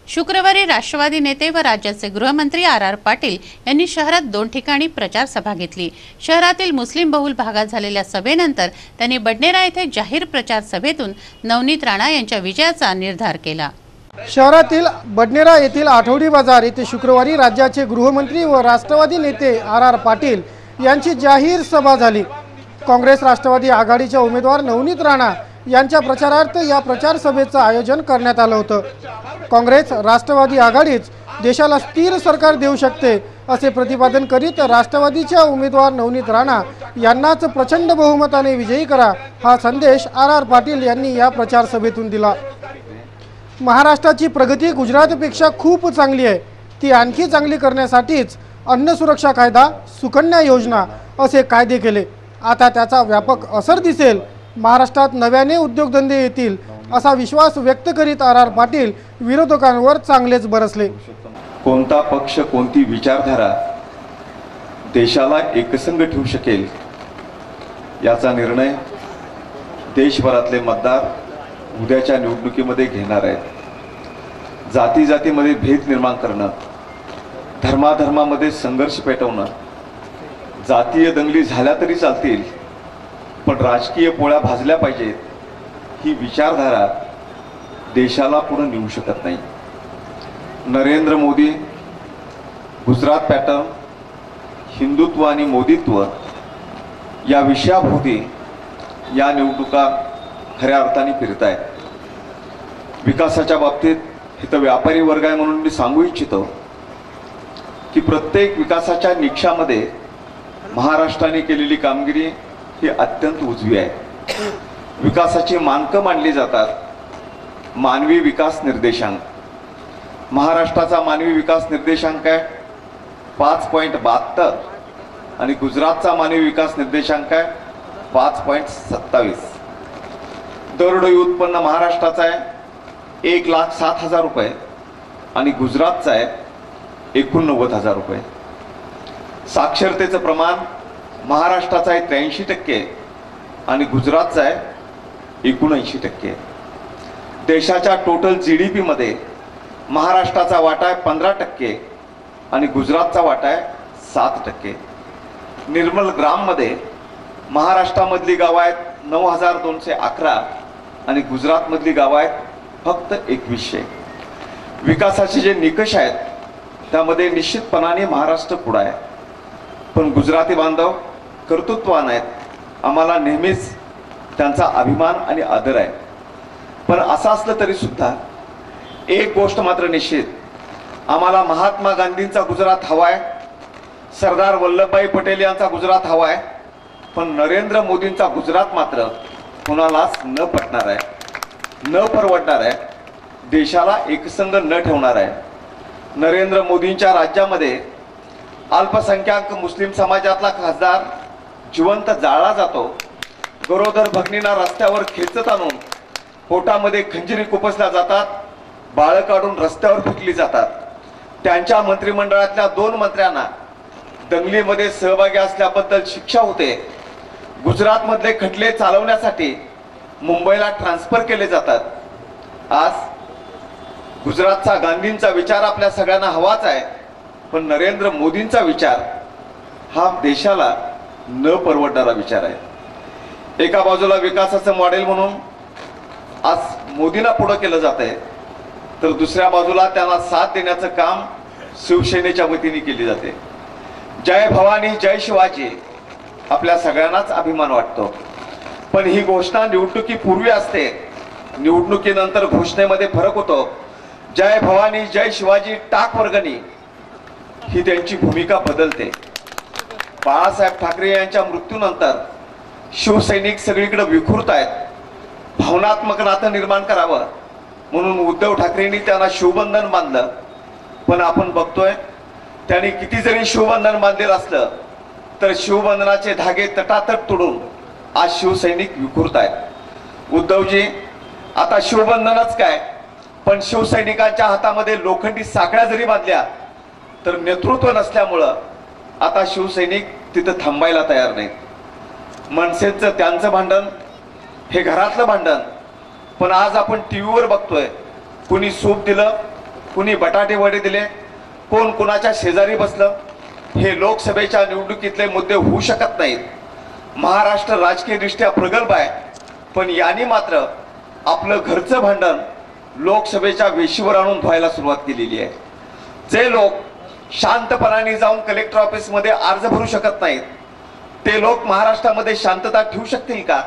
शुक्रवारी राष्ट्रवादी नेते व राज्याचे गृहमंत्री आर पाटील यांनी शहरात 2 ठिकाणी प्रचार सभा घेतली। शहरातील मुस्लिम बहुल भागात झालेल्या सभेनंतर त्यांनी बडनेरा येथे जाहीर प्रचार सभेतून नवनीत राणा यांच्या विजयाचा निर्धार केला। शहरातील बडनेरा येथील आठवडी बाजार येथे शुक्रवारी राज्याचे गृहमंत्री व राष्ट्रवादी नेते आर पाटील यांची जाहीर सभा झाली। काँग्रेस राष्ट्रवादी आघाडीच्या उमेदवार नवनीत राणा यांच्या प्रचारार्थ या प्रचार सभेचं आयोजन करण्यात आलं होतं। काँग्रेस राष्ट्रवादी आघाडीच देशाला स्थिर सरकार देऊ शकते असे प्रतिपादन करीत राष्ट्रवादीच्या उमेदवार नवनीत राणा यांनाच प्रचंड बहुमताने विजयी करा हा संदेश आर पाटील यांनी या प्रचार सभेतून दिला। महाराष्ट्राची प्रगती गुजरातपेक्षा खूप चांगली आहे, ती आणखी चांगली करण्यासाठीच अन्न सुरक्षा कायदा, सुकन्या योजना असे कायदे केले। आता त्याचा व्यापक असर दिसेल, महाराष्ट्रात नव्याने उद्योगधंदे येतील असा विश्वास व्यक्त करीत आर पाटील विरोधकांवर चांगलेच बरसले। कोणता पक्ष, कोणती विचारधारा देशाला एकसंध ठेवू शकेल याचा निर्णय देशभरातले मतदार उद्याच्या निवडणुकीमध्ये घेणार आहेत। जाती जातीमध्ये भेद निर्माण करणं, धर्माधर्मामध्ये संघर्ष पेटवणं, जातीय दंगली झाल्या तरी चालतील पण राजकीय पोळ्या भाजल्या पाहिजेत, ही विचारधारा देशाला पुढे नेऊ शकत नाही। नरेंद्र मोदी, गुजरात पॅटर्न, हिंदुत्व आणि मोदीत्व या विषयाभोवती या निवडणुका खऱ्या अर्थाने फिरत आहेत। विकासाच्या बाबतीत इथं व्यापारी वर्ग आहे म्हणून मी सांगू इच्छितो की प्रत्येक विकासाच्या निकषामध्ये महाराष्ट्राने केलेली कामगिरी ही अत्यंत उजवी आहे। विकासाची मानकं मांडली जातात। मानवी विकास निर्देशांक, महाराष्ट्राचा मानवी विकास निर्देशांक आहे 5.72 आणि गुजरातचा मानवी विकास निर्देशांक आहे 5.27। दरडोई उत्पन्न महाराष्ट्राचा आहे 1,07,000 रुपये आणि गुजरातचा आहे 89,000 रुपये। साक्षरतेचं प्रमाण महाराष्ट्राचा आहे 83% आणि गुजरातचा आहे 79%। देशाच्या टोटल GDP मध्ये महाराष्ट्राचा वाटा आहे 15% आणि गुजरातचा वाटा आहे 7%। निर्मल ग्राम मध्ये महाराष्ट्रामधली गावं आहेत 9,211 आणि गुजरातमधली गावं आहेत फक्त 2100। विकासाचे जे निकष आहेत त्यामध्ये निश्चितपणाने महाराष्ट्र पुढे आहे, पण गुजराती बांधव कर्तृत्ववान आहेत, आम्हाला नेहमीच त्यांचा अभिमान आणि आदर आहे। पण असं असलं तरी सुद्धा एक गोष्ट मात्र निश्चित, आम्हाला महात्मा गांधींचा गुजरात हवा आहे, सरदार वल्लभभाई पटेल यांचा गुजरात हवा आहे, पण नरेंद्र मोदींचा गुजरात मात्र कोणालाच न पटणार आहे, न परवडणार आहे, देशाला एकसंध न ठेवणार आहे। नरेंद्र मोदींच्या राज्यामध्ये अल्पसंख्याक मुस्लिम समाजातला खासदार जिवंत जाळला जातो, गरोदर भगिनींना रस्त्यावर खेचत आणून पोटामध्ये खंजिरी खुपसल्या जातात, बाळ काढून रस्त्यावर फेकली जातात। त्यांच्या मंत्रिमंडळातल्या 2 मंत्र्यांना दंगलीमध्ये सहभागी असल्याबद्दल शिक्षा होते। गुजरातमधले खटले चालवण्यासाठी मुंबईला ट्रान्सफर केले जातात। आज गुजरातचा गांधींचा विचार आपल्या सगळ्यांना हवाच आहे, पण नरेंद्र मोदींचा विचार हा देशाला न परवडणारा विचार आहे। एका बाजूला विकासाचं मॉडेल म्हणून आज मोदींना पुढे केलं जात आहे, तर दुसऱ्या बाजूला त्यांना साथ देण्याचं काम शिवसेनेच्या वतीने केले जाते। जय भवानी जय शिवाजी आपल्या सगळ्यांनाच अभिमान वाटतो, पण ही घोषणा निवडणुकीपूर्वी असते, निवडणुकीनंतर घोषणेमध्ये फरक होतो। जय भवानी जय शिवाजी टाक वर्गणी ही त्यांची भूमिका बदलते। बाळासाहेब ठाकरे यांच्या मृत्यूनंतर शिवसैनिक सगळीकडे विखुरत आहेत, भावनात्मक नातं निर्माण करावं म्हणून उद्धव ठाकरेंनी त्यांना शिवबंधन बांधलं, पण आपण बघतोय त्यांनी किती जरी शिवबंधन बांधलेलं असलं तर शिवबंधनाचे धागे तटातट तोडून आज शिवसैनिक विखुरत आहेत। उद्धवजी, आता शिवबंधनच काय, पण शिवसैनिकांच्या हातामध्ये लोखंडी साखळ्या जरी बांधल्या तर नेतृत्व नसल्यामुळं आता शिवसैनिक तिथं थांबायला तयार नाहीत। मनसेचं त्यांचं भांडण हे घरातलं भांडण, पण आज आपण टीव्हीवर बघतोय कुणी सूप दिलं कुणी बटाटे वडे दिले, कोण कुणाच्या शेजारी बसलं, हे लोकसभेच्या निवडणुकीतले मुद्दे होऊ शकत नाहीत. महाराष्ट्र राजकीयदृष्ट्या प्रगल्भ आहे, पण यांनी मात्र आपलं घरचं भांडण लोकसभेच्या वेशीवर आणून धुवायला सुरुवात केलेली आहे. जे लोक शांतपणाने जाऊन कलेक्टर ऑफिस मध्ये अर्ज भरू शकत नाहीत, ते लोक महाराष्ट्रामध्ये शांतता ठेवू शकतील का?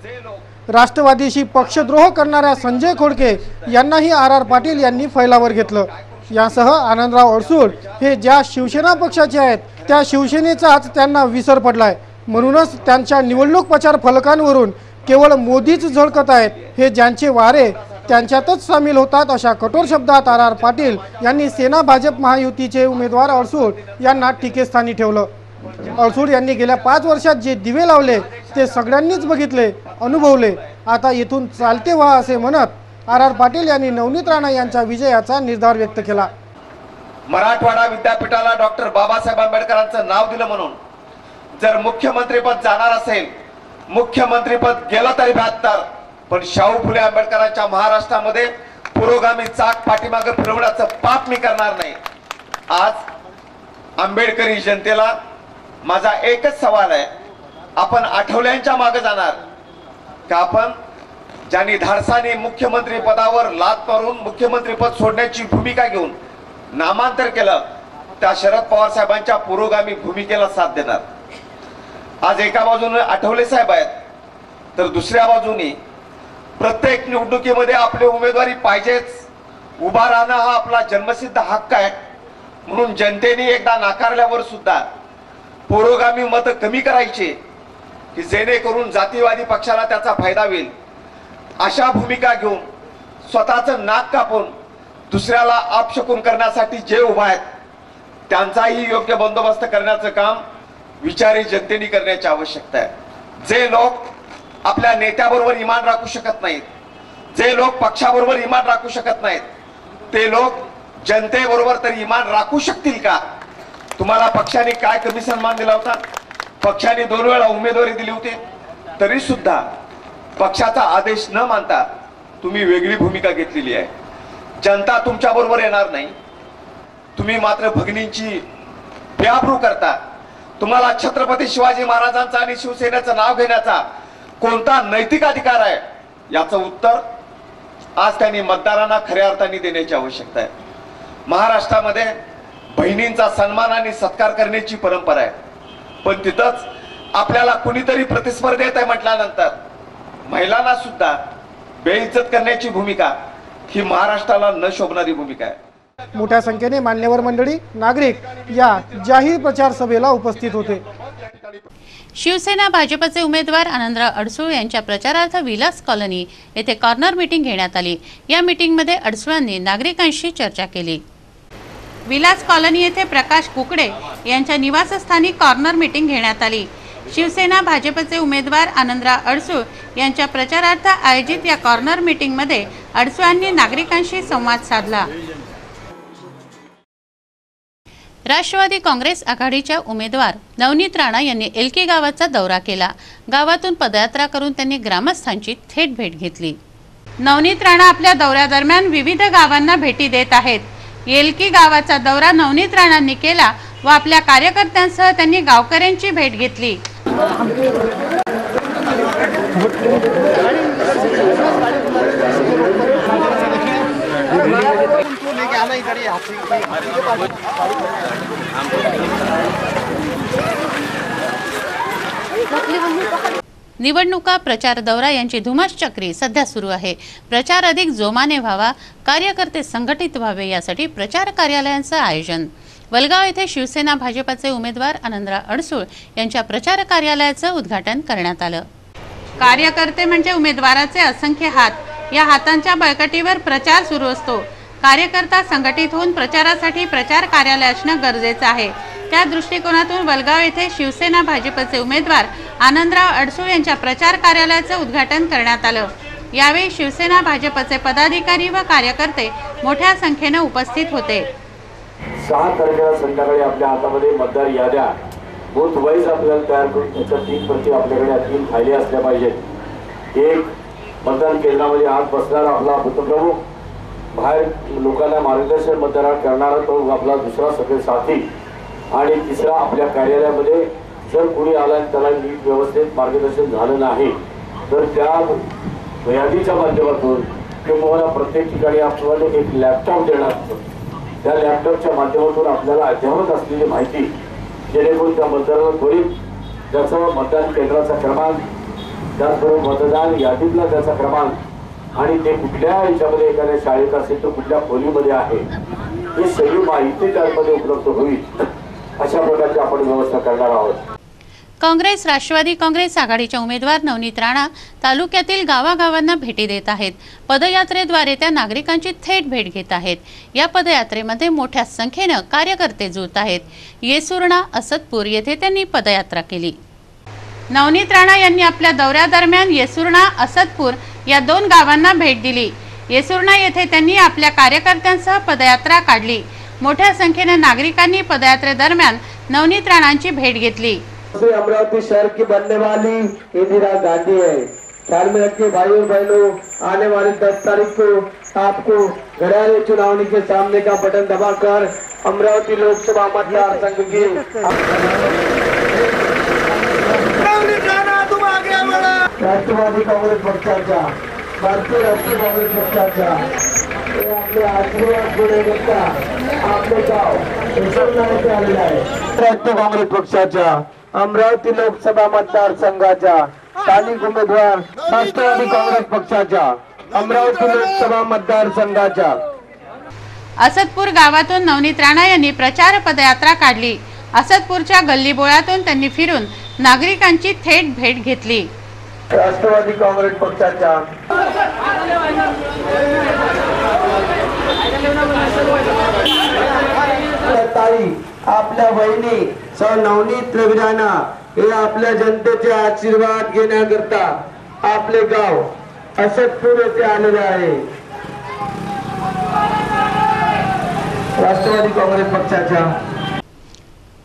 जे लोक राष्ट्रवादीशी पक्षद्रोह करणाऱ्या संजय खोडके यांनाही आर पाटील यांनी फैलावर घेतलं. यासह आनंदराव अडसूळ हे ज्या शिवसेना पक्षाचे आहेत त्या शिवसेनेचाच त्यांना विसर पडलाय. म्हणूनच त्यांच्या निवडणूक प्रचार फलकांवरून केवळ मोदीच झळकत आहेत. हे ज्यांचे वारे त्यांच्यातच सामील होतात अशा कठोर शब्दात आर पाटील यांनी सेना भाजप महायुतीचे उमेदवार अडसूळ यांना टीकेस्थानी ठेवलं. अडसूळ यांनी गेल्या 5 वर्षात जे दिवे लावले ते सगळ्यांनीच बघितले, अनुभवले. आता येथून चालते व्हा असे म्हणत आर पाटील यांनी नवनीत राणा यांच्या विजयाचा निर्धार व्यक्त केला. मराठवाडा विद्यापीठाला डॉक्टर बाबासाहेब आंबेडकरांचं नाव दिलं म्हणून जर मुख्यमंत्रीपद जाणार असेल, मुख्यमंत्रीपद गेलं तरी 72, पण शाहू फुले आंबेडकरांच्या महाराष्ट्रामध्ये पुरोगामी चाक पाठीमागे फिरवण्याचं पाप मी करणार नाही. आज आंबेडकरी जनतेला माझा एकच सवाल आहे, आपण आठवल्यांच्या मागे जाणार का? आपण ज्यांनी धाडसाने मुख्यमंत्री पदावर लात मारून मुख्यमंत्रीपद सोडण्याची भूमिका घेऊन नामांतर केलं, त्या शरद पवार साहेबांच्या पुरोगामी भूमिकेला साथ देणार? आज एका बाजूने आठवले साहेब आहेत, तर दुसऱ्या बाजूने प्रत्येक निवडणुकीमध्ये आपली उमेदवारी पाहिजेच, उभा राहणं हा आपला जन्मसिद्ध हक्क आहे. म्हणून जनतेने एकदा नाकारल्यावर सुद्धा पुरोगामी मत कमी करायचे की जेणेकरून जातीवादी पक्षाला त्याचा फायदा होईल, अशा भूमिका घेऊन स्वतःचं नाक कापून दुसऱ्याला अपशकुन करण्यासाठी जे उभा आहेत त्यांचाही योग्य बंदोबस्त करण्याचं काम विचारी जनतेने करण्याची आवश्यकता आहे. जे लोक आपल्या नेत्याबरोबर इमान राखू शकत नाहीत, जे लोक पक्षाबरोबर इमान राखू शकत नाहीत, ते लोक जनतेबरोबर तरी इमान राखू शकतील का? तुम्हाला पक्षाने काय कमी सन्मान दिला होता? पक्षाने 2 वेळा उमेदवारी दिली होती, तरी सुद्धा पक्षाचा आदेश न मानता तुम्ही वेगळी भूमिका घेतलेली आहे. जनता तुमच्या बरोबर येणार नाही, तुम्ही मात्र भगिनींची बेआबरू करता. तुम्हाला छत्रपती शिवाजी महाराजांचा आणि शिवसेनेचं नाव घेण्याचा कोणता नैतिक अधिकार आहे? याचं उत्तर आज त्यांनी मतदारांना खऱ्या अर्थाने देण्याची आवश्यकता आहे. महाराष्ट्रामध्ये बहिणींचा सन्मान आणि सत्कार करण्याची परंपरा आहे, पण तिथंच आपल्याला कुणीतरी प्रतिस्पर्धेत आहे म्हटल्यानंतर महिलांना सुद्धा बेइज्जत करण्याची भूमिका ही महाराष्ट्राला न शोभणारी भूमिका आहे. मोठ्या संख्येने मान्यवर मंडळी, नागरिक या जाहीर प्रचार सभेला उपस्थित होते. शिवसेना भाजपचे उमेदवार आनंदराव अडसूळ यांच्या प्रचारार्थ विलास कॉलनी येथे कॉर्नर मीटिंग घेण्यात आली. या मीटिंगमध्ये अडसूळांनी नागरिकांशी चर्चा केली. विलास कॉलनी येथे प्रकाश कुकडे यांच्या निवासस्थानी कॉर्नर मीटिंग घेण्यात आली. शिवसेना भाजपचे उमेदवार आनंदराव अडसूळ यांच्या प्रचारार्थ आयोजित या कॉर्नर मीटिंगमध्ये अडसूळांनी नागरिकांशी संवाद साधला. राष्ट्रवादी काँग्रेस आघाडीच्या उमेदवार नवनीत राणा यांनी एलकी गावाचा दौरा केला. गावातून पदयात्रा करून त्यांनी ग्रामस्थांची थेट भेट घेतली. नवनीत राणा आपल्या दौऱ्यादरम्यान विविध गावांना भेटी देत आहेत. एलकी गावाचा दौरा नवनीत राणांनी केला व आपल्या कार्यकर्त्यांसह त्यांनी गावकऱ्यांची भेट घेतली. निवडणुका प्रचार दौरा यांची धुमास चक्री सध्या सुरू आहे. प्रचार अधिक जोमाने व्हावा, कार्यकर्ते संघटित व्हावे यासाठी प्रचार कार्यालयांचं आयोजन. वलगाव येथे शिवसेना भाजपचे उमेदवार आनंदराव अडसूळ यांच्या प्रचार कार्यालयाचं उद्घाटन करण्यात आलं. कार्यकर्ते म्हणजे उमेदवाराचे असंख्य हात. या हातांच्या बळकटीवर प्रचार सुरू असतो. कार्यकर्ता संघटित होऊन प्रचारासाठी प्रचार कार्यालय असणं गरजेचं आहे. त्या दृष्टिकोनातून वलगाव येथे शिवसेना भाजपचे उमेदवार आनंदराव अडसूळ यांच्या प्रचार कार्यालयाचं उद्घाटन करण्यात आलं. यावेळी शिवसेना भाजपचे पदाधिकारी व कार्यकर्ते मोठ्या संख्येने उपस्थित होते. 6 तारखेला संध्याकाळी आपल्या हातामध्ये मतदार याद्या बूथ वाईज आपल्याला तयार करून त्याच्या 3 प्रती आपल्याकडे 3 फायली असल्या पाहिजेत. एक मतदान केंद्रामध्ये आत बसणारा आपला बूथप्रमुख, बाहेर लोकांना मार्गदर्शन मतदार करणारा तो आपला दुसरा सगळे साथी आणि तिसरा आपल्या कार्यालयामध्ये जर कोणी आला त्याला नीट व्यवस्थित मार्गदर्शन झालं नाही तर त्या यादीच्या माध्यमातून किंवा प्रत्येक ठिकाणी आपल्याला एक लॅपटॉप देणार असतो. त्या लॅपटॉपच्या माध्यमातून आपल्याला अद्ययावत असलेली माहिती जेणेकरून त्या मतदाराला त्वरित त्याचा मतदान केंद्राचा क्रमांक, त्याचबरोबर मतदान यादीतला त्याचा क्रमांक आणि ते कुठल्या याच्यामध्ये एखाद्या शाळेत असेल तर कुठल्या खोलीमध्ये आहे ही सगळी माहिती त्यामध्ये उपलब्ध होईल अशा प्रकारची आपण व्यवस्था करणार आहोत. काँग्रेस राष्ट्रवादी काँग्रेस आघाडीच्या उमेदवार नवनीत राणा तालुक्यातील गावागावांना भेटी देत आहेत. पदयात्रेद्वारे त्या नागरिकांची थेट भेट घेत आहेत. या पदयात्रेमध्ये मोठ्या संख्येने कार्यकर्ते जुळत आहेत. येसुर्णा असदपूर येथे त्यांनी पदयात्रा केली. नवनीत राणा यांनी आपल्या दौऱ्यादरम्यान येसुर्णा असदपूर या 2 गावांना भेट दिली. येसुर्णा येथे त्यांनी आपल्या कार्यकर्त्यांसह पदयात्रा काढली. मोठ्या संख्येने नागरिकांनी पदयात्रेदरम्यान नवनीत राणांची भेट घेतली. अमरावती शहर की बनने वाली इंदिरा गांधी है. ख्याल में रखिए भाइयों बहनों, आने वाली 10 तारीख को आपको घड़ियाली चुनावनी के सामने का बटन दबाकर अमरावती लोकसभा मतदार संघ की राष्ट्रवादी काँग्रेस पक्षाच्या, भारतीय राष्ट्रीय काँग्रेस पक्षाच्या आपले आशीर्वाद देण्याकरता आपले गाव येथे आलेले आहे. राष्ट्रीय काँग्रेस पक्षाच्या अमरावती लोकसभा मतदारसंघाच्या स्थानिक उमेदवार राष्ट्रवादी काँग्रेस पक्षाच्या अमरावती लोकसभा मतदारसंघाच्या असदपूर गावातून नवनीत राणा यांनी प्रचार पदयात्रा काढली. असदपूरच्या गल्लीबोळातून त्यांनी फिरून नागरिकांची थेट भेट घेतली. राष्ट्रवादी काँग्रेस पक्षाच्या ताई आपल्या बहिणी सौ नवनीत राणा हे आपल्या जनतेचे आशीर्वाद घेण्याकरता आपले गाव असदपूर येथे आलेले आहे. राष्ट्रवादी काँग्रेस पक्षाच्या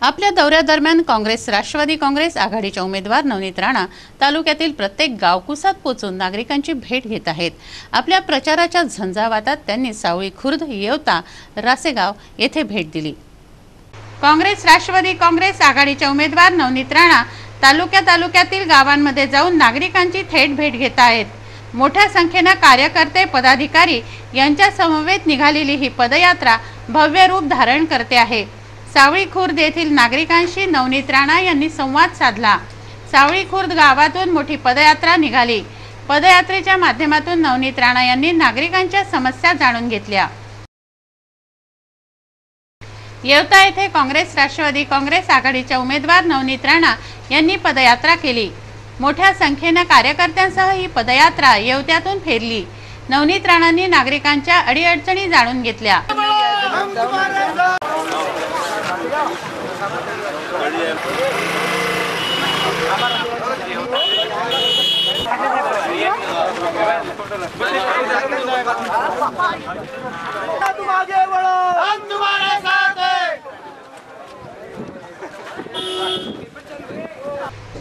आपल्या दौऱ्यादरम्यान काँग्रेस राष्ट्रवादी काँग्रेस आघाडीच्या उमेदवार नवनीत राणा तालुक्यातील प्रत्येक गावकुसात पोहोचून नागरिकांची भेट घेत आहेत. आपल्या प्रचाराच्या झंझावातात त्यांनी सावळी खुर्द, येवता, रासेगाव येथे भेट दिली. काँग्रेस राष्ट्रवादी काँग्रेस आघाडीच्या उमेदवार नवनीत राणा तालुक्यातील गावांमध्ये जाऊन नागरिकांची थेट भेट घेत आहेत. मोठ्या संख्येने कार्यकर्ते, पदाधिकारी यांच्या समवेत निघालेली ही पदयात्रा भव्य रूप धारण करते आहे. सावळी खुर्द येथील नागरिकांशी नवनीत राणा यांनी संवाद साधला. सावळी खुर्द गावातून मोठी पदयात्रा निघाली. पदयात्रेच्या माध्यमातून नवनीत राणा यांनी नागरिकांच्या समस्या जाणून घेतल्या. येवता येथे काँग्रेस राष्ट्रवादी काँग्रेस आघाडीच्या उमेदवार नवनीत राणा यांनी पदयात्रा केली. मोठ्या संख्येने कार्यकर्त्यांसह ही पदयात्रा येवत्यातून फिरली. नवनीत राणांनी नागरिकांच्या अडीअडचणी जाणून घेतल्या.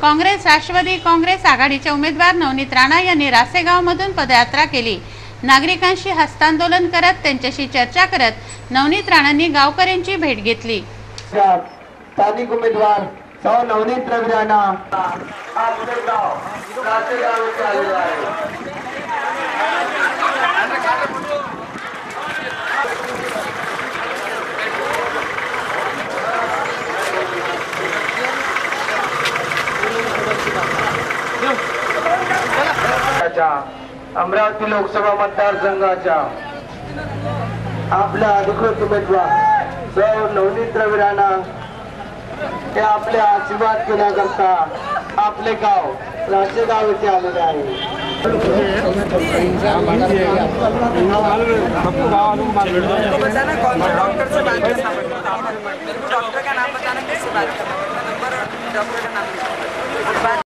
काँग्रेस राष्ट्रवादी काँग्रेस आघाडीच्या उमेदवार नवनीत राणा यांनी रासेगाव मधून पदयात्रा केली. नागरिकांशी हस्तांदोलन करत त्यांच्याशी चर्चा करत नवनीत राणांनी गावकऱ्यांची भेट घेतली. स्थानिक उमेदवार सौ नवनीत राणा आपले गाव रासेगाव येथे आलेले आहे. अमरावती लोकसभा मतदारसंघाच्या आपल्या अधिकृत उमेदवार सौ नवनीत राणा हे आपले आशीर्वाद घेण्याकरता आपले गाव रासेगाव येथे आलेले आहे.